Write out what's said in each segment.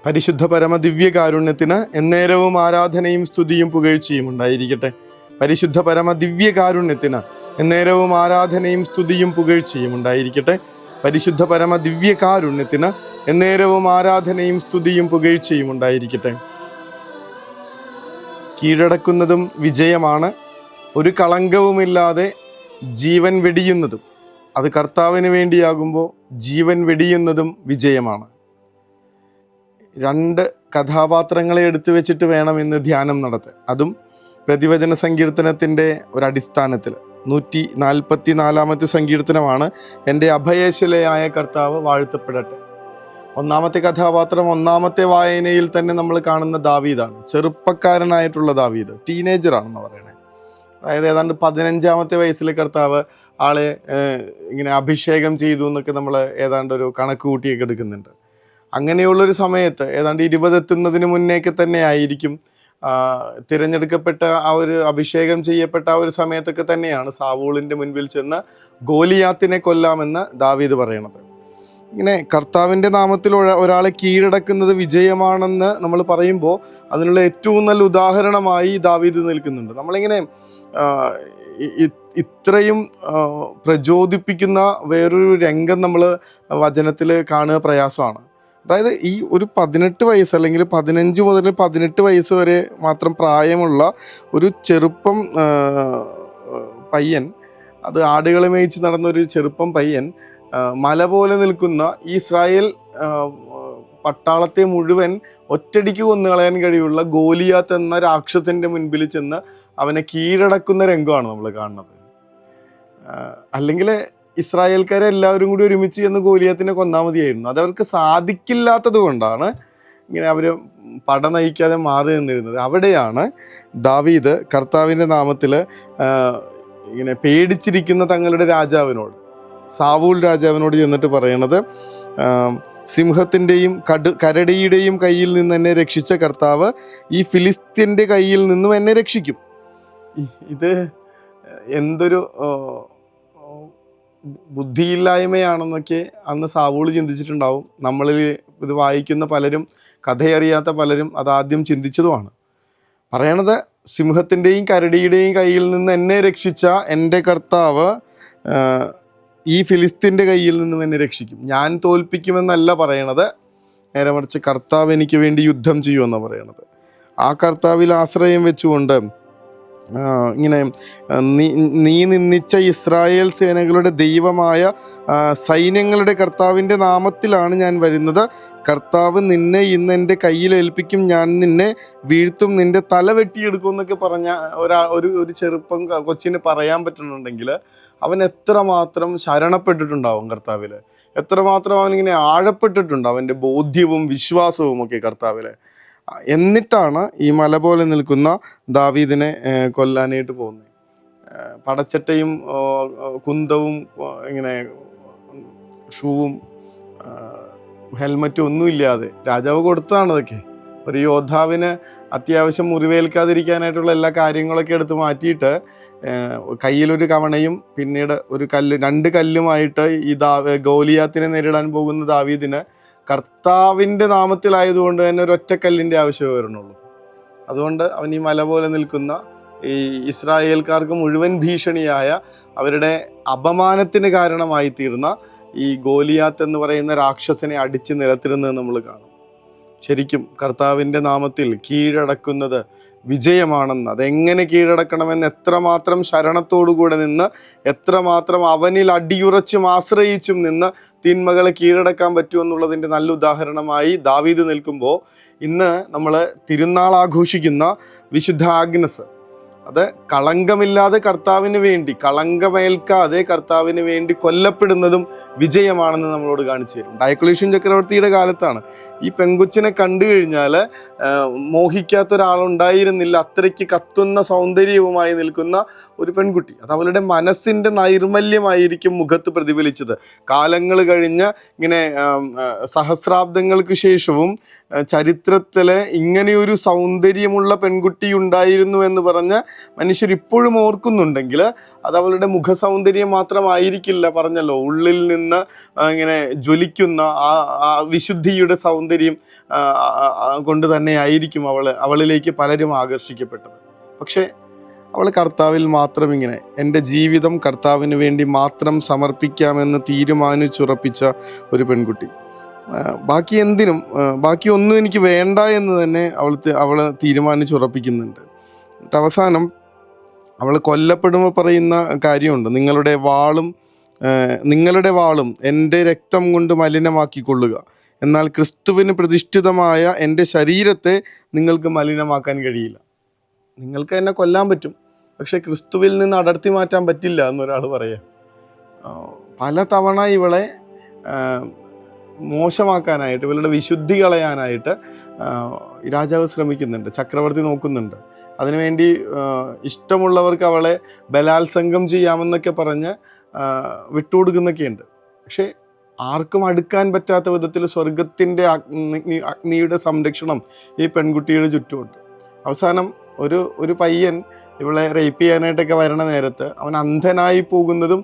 പരിശുദ്ധ പരമ ദിവ്യകാരുണ്യത്തിന് എന്നേരവും ആരാധനയും സ്തുതിയും പുകഴ്ചയും ഉണ്ടായിരിക്കട്ടെ. പരിശുദ്ധ പരമ ദിവ്യകാരുണ്യത്തിന് എന്നേരവും ആരാധനയും സ്തുതിയും പുകഴ്ചയും ഉണ്ടായിരിക്കട്ടെ. പരിശുദ്ധ പരമ ദിവ്യകാരുണ്യത്തിന് എന്നേരവും ആരാധനയും സ്തുതിയും പുകഴ്ചയും ഉണ്ടായിരിക്കട്ടെ. കീഴടക്കുന്നതും വിജയമാണ്. ഒരു കളങ്കവുമില്ലാതെ ജീവൻ വെടിയുന്നതും, അത് കർത്താവിന് വേണ്ടിയാകുമ്പോൾ ജീവൻ വെടിയുന്നതും വിജയമാണ്. രണ്ട് കഥാപാത്രങ്ങളെ എടുത്തു വെച്ചിട്ട് വേണം ഇന്ന് ധ്യാനം നടത്താൻ. അതും പ്രതിവചന സങ്കീർത്തനത്തിൻ്റെ ഒരടിസ്ഥാനത്തിൽ 144 സങ്കീർത്തനമാണ്. എൻ്റെ അഭയശിലയായ കർത്താവ് വാഴ്ത്തപ്പെടട്ടെ. ഒന്നാമത്തെ കഥാപാത്രം ഒന്നാമത്തെ വായനയിൽ തന്നെ നമ്മൾ കാണുന്ന ദാവീദാണ്. ചെറുപ്പക്കാരനായിട്ടുള്ള ദാവീദ്, ടീനേജറാണെന്ന് പറയണേ. അതായത് ഏതാണ്ട് 15-ാമത്തെ വയസ്സിൽ കർത്താവ് ആളെ ഇങ്ങനെ അഭിഷേകം ചെയ്തു എന്നൊക്കെ നമ്മൾ ഏതാണ്ട് ഒരു കണക്ക് കൂട്ടിയൊക്കെ എടുക്കുന്നുണ്ട്. അങ്ങനെയുള്ളൊരു സമയത്ത് ഏതാണ്ട് 20 എത്തുന്നതിന് മുന്നേക്ക് തന്നെ ആയിരിക്കും തിരഞ്ഞെടുക്കപ്പെട്ട ആ ഒരു അഭിഷേകം ചെയ്യപ്പെട്ട ആ ഒരു സമയത്തൊക്കെ തന്നെയാണ് സാവൂളിൻ്റെ മുൻപിൽ ചെന്ന് ഗോലിയാത്തിനെ കൊല്ലാമെന്ന് ദാവീദ് പറയണത്. ഇങ്ങനെ കർത്താവിൻ്റെ നാമത്തിൽ ഒരാളെ കീഴടക്കുന്നത് വിജയമാണെന്ന് നമ്മൾ പറയുമ്പോൾ അതിനുള്ള ഏറ്റവും നല്ല ഉദാഹരണമായി ദാവീദ് നിൽക്കുന്നുണ്ട്. നമ്മളിങ്ങനെ ഇത്രയും പ്രചോദിപ്പിക്കുന്ന വേറൊരു രംഗം നമ്മൾ വചനത്തിൽ കാണുക പ്രയാസമാണ്. അതായത് ഈ ഒരു 18 വയസ്സ് അല്ലെങ്കിൽ 15 മുതൽ 18 വയസ്സ് വരെ മാത്രം പ്രായമുള്ള ഒരു ചെറുപ്പം പയ്യൻ, അത് ആടുകളെ മേയിച്ച് നടന്നൊരു ചെറുപ്പം പയ്യൻ, മല പോലെ നിൽക്കുന്ന ഇസ്രായേൽ പട്ടാളത്തെ മുഴുവൻ ഒറ്റടിക്ക് കൊന്നുകളയാൻ കഴിവുള്ള ഗോലിയാത്ത് എന്ന രാക്ഷസൻ്റെ മുൻപിൽ ചെന്ന് അവനെ കീഴടക്കുന്ന രംഗമാണ് നമ്മൾ കാണുന്നത്. അല്ലെങ്കിൽ ഇസ്രായേൽക്കാരെ എല്ലാവരും കൂടി ഒരുമിച്ച് ചെന്ന് ഗോലിയാത്തിനെ കൊന്നാൽ മതിയായിരുന്നു. അതവർക്ക് സാധിക്കില്ലാത്തത് കൊണ്ടാണ് ഇങ്ങനെ അവർ പട നയിക്കാതെ മാറി നിന്നിരുന്നത്. അവിടെയാണ് ദാവീദ് കർത്താവിൻ്റെ നാമത്തിൽ ഇങ്ങനെ പേടിച്ചിരിക്കുന്ന തങ്ങളുടെ രാജാവിനോട്, സാവൂൾ രാജാവിനോട് ചെന്നിട്ട് പറയണത്, സിംഹത്തിൻ്റെയും കരടിയുടെയും കയ്യിൽ നിന്ന് എന്നെ രക്ഷിച്ച കർത്താവ് ഈ ഫിലിസ്ത്യൻ്റെ കയ്യിൽ നിന്നും എന്നെ രക്ഷിക്കും. ഇത് എന്തൊരു ബുദ്ധിയില്ലായ്മയാണെന്നൊക്കെ അന്ന് സാവൂൾ ചിന്തിച്ചിട്ടുണ്ടാവും. നമ്മളിൽ ഇത് വായിക്കുന്ന പലരും, കഥയറിയാത്ത പലരും അതാദ്യം ചിന്തിച്ചതുമാണ്. പറയണത്, സിംഹത്തിൻ്റെയും കരടിയുടെയും കയ്യിൽ നിന്ന് എന്നെ രക്ഷിച്ച എൻ്റെ കർത്താവ് ഈ ഫിലിസ്തീൻ്റെ കയ്യിൽ നിന്നും എന്നെ രക്ഷിക്കും. ഞാൻ തോൽപ്പിക്കുമെന്നല്ല പറയണത്, നേരെ മറിച്ച് കർത്താവ് എനിക്ക് വേണ്ടി യുദ്ധം ചെയ്യുമെന്നാണ് പറയണത്. ആ കർത്താവിൽ ആശ്രയം വെച്ചുകൊണ്ട് ഇങ്ങനെ നീ നിന്ദിച്ച ഇസ്രായേൽ സേനകളുടെ ദൈവമായ സൈന്യങ്ങളുടെ കർത്താവിൻ്റെ നാമത്തിലാണ് ഞാൻ വരുന്നത്. കർത്താവ് നിന്നെ ഇന്ന് എൻ്റെ കയ്യിൽ ഏൽപ്പിക്കും, ഞാൻ നിന്നെ വീഴ്ത്തും, നിൻ്റെ തല വെട്ടിയെടുക്കും എന്നൊക്കെ പറഞ്ഞ ഒരു ചെറുപ്പം കൊച്ചിന് പറയാൻ പറ്റുന്നുണ്ടെങ്കിൽ അവൻ എത്രമാത്രം ശരണപ്പെട്ടിട്ടുണ്ടാവും കർത്താവിൽ, എത്രമാത്രം അവനിങ്ങനെ ആഴപ്പെട്ടിട്ടുണ്ട് അവൻ്റെ ബോധ്യവും വിശ്വാസവും ഒക്കെ കർത്താവിൽ. എന്നിട്ടാണ് ഈ മല പോലെ നിൽക്കുന്ന ദാവീദിനെ കൊല്ലാനായിട്ട് പോകുന്നത്. പടച്ചട്ടയും കുന്തവും ഇങ്ങനെ ഷൂവും ഹെൽമറ്റും ഒന്നുമില്ലാതെ രാജാവ് കൊടുത്തതാണ് അതൊക്കെ. ഒരു യോദ്ധാവിന് അത്യാവശ്യം മുറിവേൽക്കാതിരിക്കാനായിട്ടുള്ള എല്ലാ കാര്യങ്ങളൊക്കെ എടുത്ത് മാറ്റിയിട്ട് കയ്യിലൊരു കവണയും പിന്നീട് ഒരു കല്ല്, 2 കല്ലുമായിട്ട് ഈ ഗോലിയാത്തിനെ നേരിടാൻ പോകുന്ന ദാവീദിന് കർത്താവിൻ്റെ നാമത്തിലായതുകൊണ്ട് തന്നെ ഒരു ഒറ്റക്കല്ലിൻ്റെ ആവശ്യമേ വരണുള്ളൂ. അതുകൊണ്ട് അവൻ ഈ മല പോലെ നിൽക്കുന്ന ഈ ഇസ്രായേൽക്കാർക്ക് മുഴുവൻ ഭീഷണിയായ, അവരുടെ അപമാനത്തിന് കാരണമായി തീർന്ന ഈ ഗോലിയാത്ത് എന്ന് പറയുന്ന രാക്ഷസനെ അടിച്ച് നിലത്തിരുന്നത് നമ്മൾ കാണും. ശരിക്കും കർത്താവിൻ്റെ നാമത്തിൽ കീഴടക്കുന്നത് വിജയമാണെന്ന്, അതെങ്ങനെ കീഴടക്കണമെന്ന് എത്രമാത്രം ശരണത്തോടുകൂടെ നിന്ന്, എത്രമാത്രം അവനിൽ അടിയുറച്ചും ആശ്രയിച്ചും നിന്ന് തിന്മകളെ കീഴടക്കാൻ പറ്റുമെന്നുള്ളതിൻ്റെ നല്ല ഉദാഹരണമായി ദാവീദ് നിൽക്കുമ്പോൾ, ഇന്ന് നമ്മൾ തിരുനാൾ ആഘോഷിക്കുന്ന വിശുദ്ധ ആഗ്നസ്, അത് കളങ്കമില്ലാതെ കർത്താവിന് വേണ്ടി, കളങ്കമേൽക്കാതെ കർത്താവിന് വേണ്ടി കൊല്ലപ്പെടുന്നതും വിജയമാണെന്ന് നമ്മളോട് കാണിച്ചു തരും. ഡയക്ലീഷ്യൻ ചക്രവർത്തിയുടെ കാലത്താണ് ഈ പെങ്കൊച്ചിനെ കണ്ടു കഴിഞ്ഞാൽ മോഹിക്കാത്ത ഒരാളുണ്ടായിരുന്നില്ല. അത്രയ്ക്ക് കത്തുന്ന സൗന്ദര്യവുമായി നിൽക്കുന്ന ഒരു പെൺകുട്ടി. അത് അവളുടെ മനസ്സിൻ്റെ നൈർമല്യമായിരിക്കും മുഖത്ത് പ്രതിഫലിച്ചത്. കാലങ്ങൾ കഴിഞ്ഞ് ഇങ്ങനെ സഹസ്രാബ്ദങ്ങൾക്ക് ശേഷവും ചരിത്രത്തിൽ ഇങ്ങനെയൊരു സൗന്ദര്യമുള്ള പെൺകുട്ടി ഉണ്ടായിരുന്നു എന്ന് പറഞ്ഞ് മനുഷ്യർ ഇപ്പോഴും ഓർക്കുന്നുണ്ടെങ്കിൽ അത് അവളുടെ മുഖസൗന്ദര്യം മാത്രമായിരിക്കില്ല. പറഞ്ഞല്ലോ, ഉള്ളിൽ നിന്ന് ഇങ്ങനെ ജ്വലിക്കുന്ന ആ വിശുദ്ധിയുടെ സൗന്ദര്യം കൊണ്ട് തന്നെ ആയിരിക്കും അവളിലേക്ക് പലരും ആകർഷിക്കപ്പെട്ടത്. പക്ഷേ അവൾ കർത്താവിൽ മാത്രം ഇങ്ങനെ എൻ്റെ ജീവിതം കർത്താവിന് വേണ്ടി മാത്രം സമർപ്പിക്കാമെന്ന് തീരുമാനിച്ചുറപ്പിച്ച ഒരു പെൺകുട്ടി. ബാക്കി ഒന്നും എനിക്ക് വേണ്ട എന്ന് തന്നെ അവൾ തീരുമാനിച്ചുറപ്പിക്കുന്നുണ്ട്. അവസാനം അവൾ കൊല്ലപ്പെടുമ്പോൾ പറയുന്ന കാര്യമുണ്ട്, നിങ്ങളുടെ വാളും എൻ്റെ രക്തം കൊണ്ട് മലിനമാക്കിക്കൊള്ളുക, എന്നാൽ ക്രിസ്തുവിന് പ്രതിഷ്ഠിതമായ എൻ്റെ ശരീരത്തെ നിങ്ങൾക്ക് മലിനമാക്കാൻ കഴിയില്ല. നിങ്ങൾക്ക് എന്നെ കൊല്ലാൻ പറ്റും, പക്ഷെ ക്രിസ്തുവിൽ നിന്ന് അടർത്തി മാറ്റാൻ പറ്റില്ല എന്നൊരാൾ പറയാം. പല തവണ ഇവളെ മോശമാക്കാനായിട്ട്, ഇവളുടെ വിശുദ്ധി കളയാനായിട്ട് രാജാവ് ശ്രമിക്കുന്നുണ്ട്, ചക്രവർത്തി നോക്കുന്നുണ്ട്. അതിനുവേണ്ടി ഇഷ്ടമുള്ളവർക്ക് അവളെ ബലാത്സംഗം ചെയ്യാമെന്നൊക്കെ പറഞ്ഞ് വിട്ടുകൊടുക്കുന്നൊക്കെയുണ്ട്. പക്ഷേ ആർക്കും അടുക്കാൻ പറ്റാത്ത വിധത്തിൽ സ്വർഗത്തിൻ്റെ അഗ്നിയുടെ സംരക്ഷണം ഈ പെൺകുട്ടിയുടെ ചുറ്റുമുണ്ട്. അവസാനം ഒരു പയ്യൻ ഇവളെ റേപ്പ് ചെയ്യാനായിട്ടൊക്കെ വരണ നേരത്ത് അവൻ അന്ധനായി പോകുന്നതും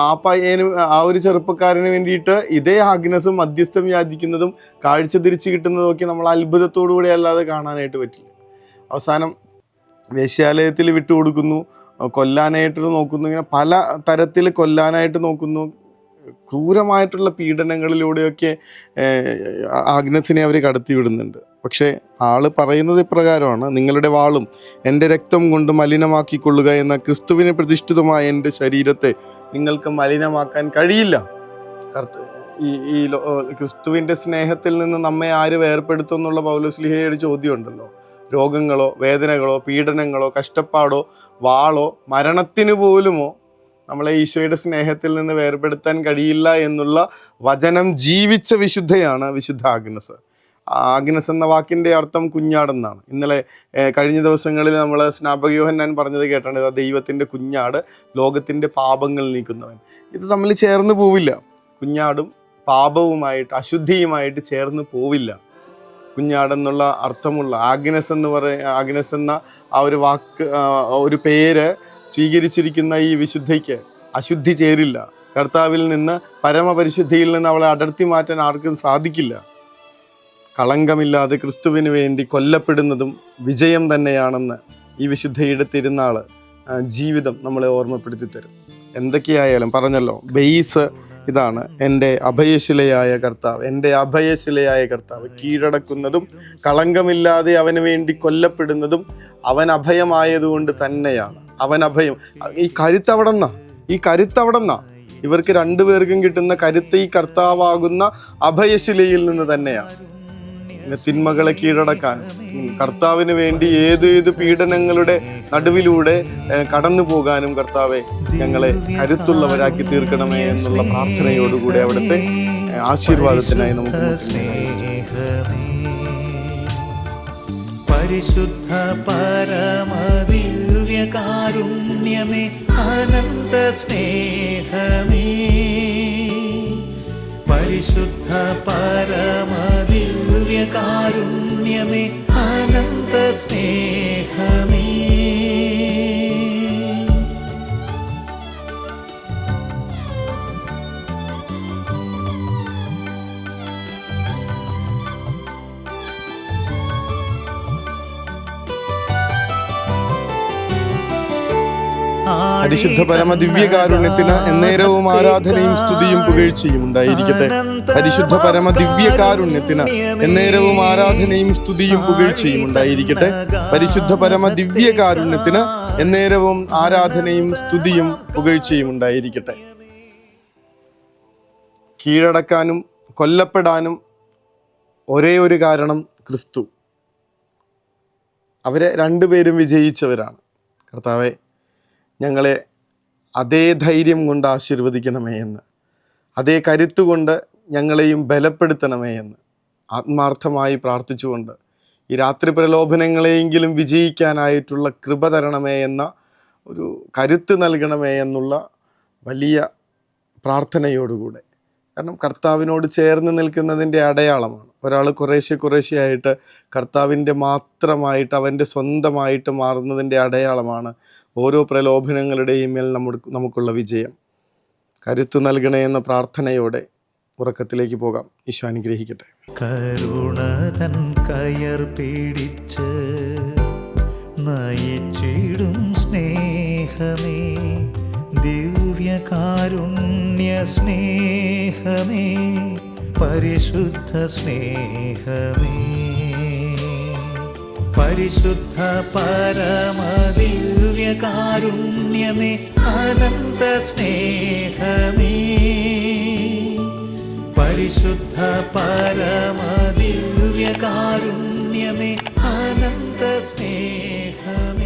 ആ പയ്യനും ആ ഒരു ചെറുപ്പക്കാരന് വേണ്ടിയിട്ട് ഇതേ ആഗ്നസും മധ്യസ്ഥം യാചിക്കുന്നതും കാഴ്ച തിരിച്ചു കിട്ടുന്നതും ഒക്കെ നമ്മൾ അത്ഭുതത്തോടു കൂടി അല്ലാതെ കാണാനായിട്ട് പറ്റില്ല. അവസാനം വേശ്യാലയത്തിൽ വിട്ടുകൊടുക്കുന്നു, കൊല്ലാനായിട്ട് നോക്കുന്നു, ഇങ്ങനെ പല തരത്തിൽ കൊല്ലാനായിട്ട് നോക്കുന്നു. ക്രൂരമായിട്ടുള്ള പീഡനങ്ങളിലൂടെയൊക്കെ ആഗ്നസിനെ അവർ കടത്തി വിടുന്നുണ്ട്. പക്ഷേ ആള് പറയുന്നത് ഇപ്രകാരമാണ്, നിങ്ങളുടെ വാളും എൻ്റെ രക്തം കൊണ്ട് മലിനമാക്കിക്കൊള്ളുക എന്ന ക്രിസ്തുവിന് പ്രതിഷ്ഠിതമായ എൻ്റെ ശരീരത്തെ നിങ്ങൾക്ക് മലിനമാക്കാൻ കഴിയില്ല. ഈ ക്രിസ്തുവിൻ്റെ സ്നേഹത്തിൽ നിന്ന് നമ്മെ ആര് വേർപെടുത്തും എന്നുള്ള പൗലോസ്ലീഹയുടെ ചോദ്യമുണ്ടല്ലോ. രോഗങ്ങളോ വേദനകളോ പീഡനങ്ങളോ കഷ്ടപ്പാടോ വാളോ മരണത്തിന് പോലുമോ നമ്മളെ ഈശോയുടെ സ്നേഹത്തിൽ നിന്ന് വേർപെടുത്താൻ കഴിയില്ല എന്നുള്ള വചനം ജീവിച്ച വിശുദ്ധയാണ് വിശുദ്ധ ആഗ്നസ്. ആഗ്നസ് എന്ന വാക്കിൻ്റെ അർത്ഥം കുഞ്ഞാടെന്നാണ്. ഇന്നലെ കഴിഞ്ഞ ദിവസങ്ങളിൽ നമ്മൾ സ്നാപക യോഹന്നാൻ പറഞ്ഞത് കേട്ടാണ്, ദൈവത്തിൻ്റെ കുഞ്ഞാട്, ലോകത്തിൻ്റെ പാപങ്ങൾ നീക്കുന്നവൻ. ഇത് തമ്മിൽ ചേർന്ന് പോവില്ല. കുഞ്ഞാടും പാപവുമായിട്ട് അശുദ്ധിയുമായിട്ട് ചേർന്ന് പോവില്ല. കുഞ്ഞാടെന്നുള്ള അർത്ഥമുള്ള ആഗ്നസ് എന്ന ആ ഒരു വാക്ക്, ഒരു പേര് സ്വീകരിച്ചിരിക്കുന്ന ഈ വിശുദ്ധയ്ക്ക് അശുദ്ധി ചേരില്ല. കർത്താവിൽ നിന്ന്, പരമപരിശുദ്ധിയിൽ നിന്ന് അവളെ അടർത്തി മാറ്റാൻ ആർക്കും സാധിക്കില്ല. കളങ്കമില്ലാതെ ക്രിസ്തുവിന് വേണ്ടി കൊല്ലപ്പെടുന്നതും വിജയം തന്നെയാണെന്ന് ഈ വിശുദ്ധയുടെ തിരുനാൾ ജീവിതം നമ്മളെ ഓർമ്മപ്പെടുത്തി തരും. എന്തൊക്കെയായാലും പറഞ്ഞല്ലോ, ബേസ് ഇതാണ്, എൻ്റെ അഭയശിലയായ കർത്താവ് കീഴടക്കുന്നതും കളങ്കമില്ലാതെ അവന് വേണ്ടി കൊല്ലപ്പെടുന്നതും അവൻ അഭയമായതുകൊണ്ട് തന്നെയാണ്. അവൻ അഭയം. ഈ കരുത്തവിടെന്നാ ഇവർക്ക് രണ്ടുപേർക്കും കിട്ടുന്ന കരുത്ത് ഈ കർത്താവാകുന്ന അഭയശിലയിൽ നിന്ന് തന്നെയാണ്. തിന്മകളെ കീഴടക്കാൻ കർത്താവിന് വേണ്ടി ഏത് പീഡനങ്ങളുടെ നടുവിലൂടെ കടന്നു പോകാനും കർത്താവെ ഞങ്ങളെ കരുത്തുള്ളവരാക്കി തീർക്കണമേ എന്നുള്ള പ്രാർത്ഥനയോടുകൂടി അവിടുത്തെ ആശീർവാദത്തിനായി നമുക്ക് പരിശുദ്ധ പരമദിവ്യകാരുണ്യമേ അനന്ത സ്നേഹമേ, പരിശുദ്ധ പരമദിവ്യകാരുണ്യമേ അനന്ത സ്നേഹമേ. പരിശുദ്ധ പരമ ദിവ്യകാരുണ്യത്തിന് എന്നേരവും ആരാധനയും സ്തുതിയും പുകഴ്ചയും ഉണ്ടായിരിക്കട്ടെ. പരിശുദ്ധ പരമ ദിവ്യകാരുണ്യത്തിന് എന്നേരവും ആരാധനയും സ്തുതിയും പുകഴ്ചയും ഉണ്ടായിരിക്കട്ടെ. പരിശുദ്ധ പരമ ദിവ്യകാരുണ്യത്തിന് എന്നേരവും ആരാധനയും സ്തുതിയും പുകഴ്ചയും ഉണ്ടായിരിക്കട്ടെ. കീഴടക്കാനും കൊല്ലപ്പെടാനും ഒരേ ഒരു കാരണം ക്രിസ്തു. അവരെ രണ്ടുപേരും വിജയിച്ചവരാണ്. കർത്താവെ, ഞങ്ങളെ അതേ ധൈര്യം കൊണ്ട് ആശീർവദിക്കണമേ എന്ന്, അതേ കരുത്തുകൊണ്ട് ഞങ്ങളെയും ബലപ്പെടുത്തണമേ എന്ന് ആത്മാർത്ഥമായി പ്രാർത്ഥിച്ചുകൊണ്ട് ഈ രാത്രി പ്രലോഭനങ്ങളെയെങ്കിലും വിജയിക്കാനായിട്ടുള്ള കൃപ തരണമേ എന്ന ഒരു കരുത്ത് നൽകണമേ എന്നുള്ള വലിയ പ്രാർത്ഥനയോടുകൂടെ കാരണം കർത്താവിനോട് ചേർന്ന് നിൽക്കുന്നതിൻ്റെ അടയാളമാണ്. ഒരാൾ കുറേശ്ശെയായിട്ട് കർത്താവിൻ്റെ മാത്രമായിട്ട് അവൻ്റെ സ്വന്തമായിട്ട് മാറുന്നതിൻ്റെ അടയാളമാണ് ഓരോ പ്രലോഭനങ്ങളുടെയും മേൽ നമുക്കുള്ള വിജയം. കരുത്തു നൽകണേ എന്ന പ്രാർത്ഥനയോടെ ഉറക്കത്തിലേക്ക് പോകാം. ഈശോ അനുഗ്രഹിക്കട്ടെ. കരുണതൻ കയർ പിടിച്ച് നയിച്ചിടും സ്നേഹമേ, ദിവ്യകാരുണ്യ സ്നേഹമേ, പരിശുദ്ധ സ്നേഹമേ, പരിശുദ്ധ പരമദിവ്യകാരുണ്യമേ, അനന്ത സ്നേഹമേ, പരിശുദ്ധ പരമദിവ്യകാരുണ്യമേ, അനന്ത സ്നേഹമേ.